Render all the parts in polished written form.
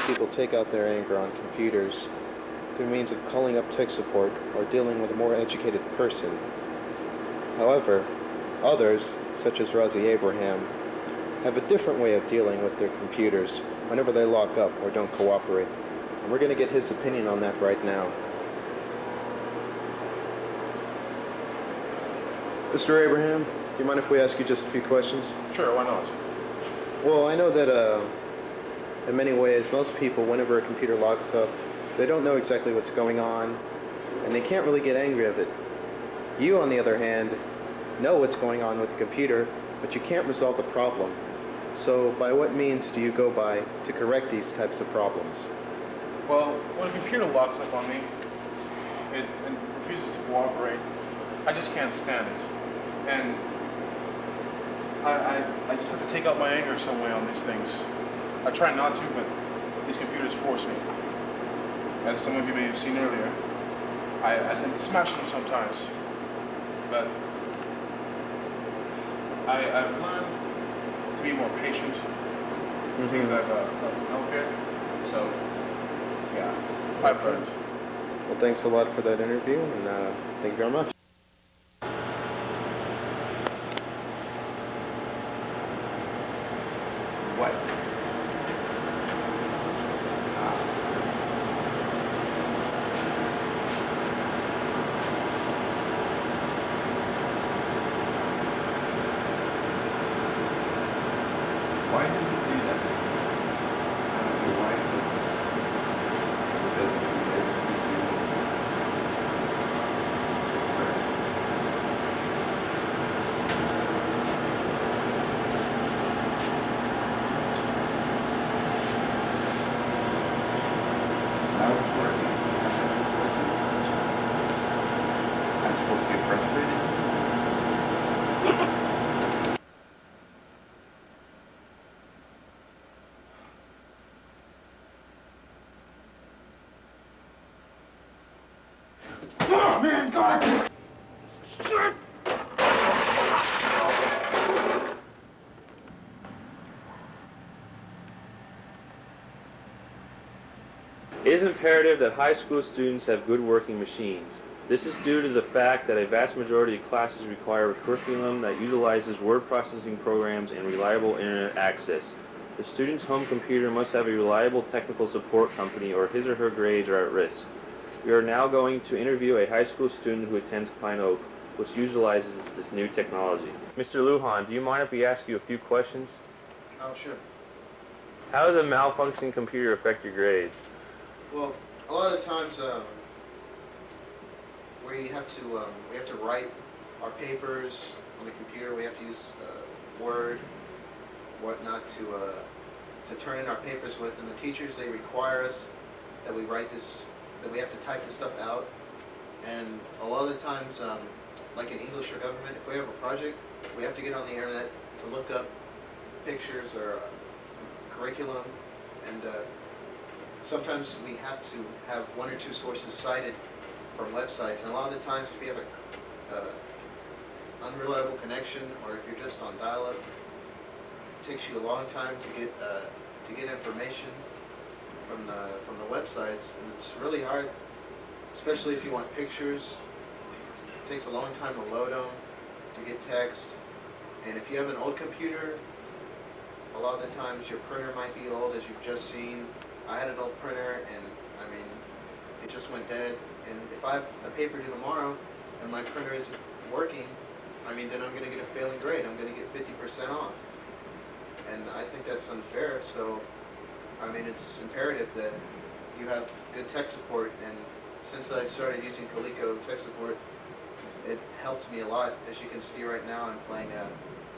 people take out their anger on computers through means of calling up tech support or dealing with a more educated person. However, others, such as Razzi Abraham, have a different way of dealing with their computers whenever they lock up or don't cooperate. And we're going to get his opinion on that right now. Mr. Abraham, do you mind if we ask you just a few questions? Sure, why not? Well, I know that in many ways, most people, whenever a computer locks up, they don't know exactly what's going on, and they can't really get angry of it. You, on the other hand, know what's going on with the computer, but you can't resolve the problem. So by what means do you go by to correct these types of problems? Well, when a computer locks up on me, it refuses to cooperate, I just can't stand it. And I just have to take out my anger some way on these things. I try not to, but these computers force me. As some of you may have seen earlier, I tend to smash them sometimes. But I've learned to be more patient since I've got some help here. So, yeah, I've learned. Well, thanks a lot for that interview, and thank you very much. What? Why did you do that? I don't know why, Now it's working. I'm supposed to get frustrated? Oh, man, God! Shit! It is imperative that high school students have good working machines. This is due to the fact that a vast majority of classes require a curriculum that utilizes word processing programs and reliable internet access. The student's home computer must have a reliable technical support company or his or her grades are at risk. We are now going to interview a high school student who attends Klein Oak, which utilizes this new technology. Mr. Lujan, do you mind if we ask you a few questions? Oh, sure. How does a malfunctioning computer affect your grades? Well, a lot of times we have to write our papers on the computer. We have to use Word, whatnot, to turn in our papers with. And the teachers, they require us that we write this, that we have to type this stuff out. And a lot of the times, like in English or government, if we have a project, we have to get on the internet to look up pictures or curriculum, and sometimes we have to have one or two sources cited from websites, and a lot of the times if you have a unreliable connection, or if you're just on dial-up, it takes you a long time to get information from the websites, and it's really hard, especially if you want pictures. It takes a long time to load them, to get text, and if you have an old computer, a lot of the times your printer might be old, as you've just seen. I had an old printer, and I mean, it just went dead. And if I have a paper due tomorrow, and my printer isn't working, I mean, then I'm going to get a failing grade. I'm going to get 50% off. And I think that's unfair. So, I mean, it's imperative that you have good tech support. And since I started using Coleco tech support, it helped me a lot. As you can see right now, I'm playing a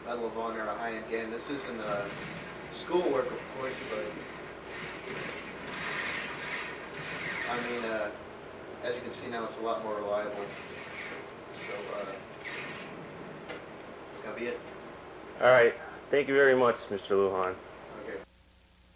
Medal of Honor, a high-end game. This isn't schoolwork, of course, but I mean, as you can see now, it's a lot more reliable. So, that's gonna be it. All right. Thank you very much, Mr. Lujan.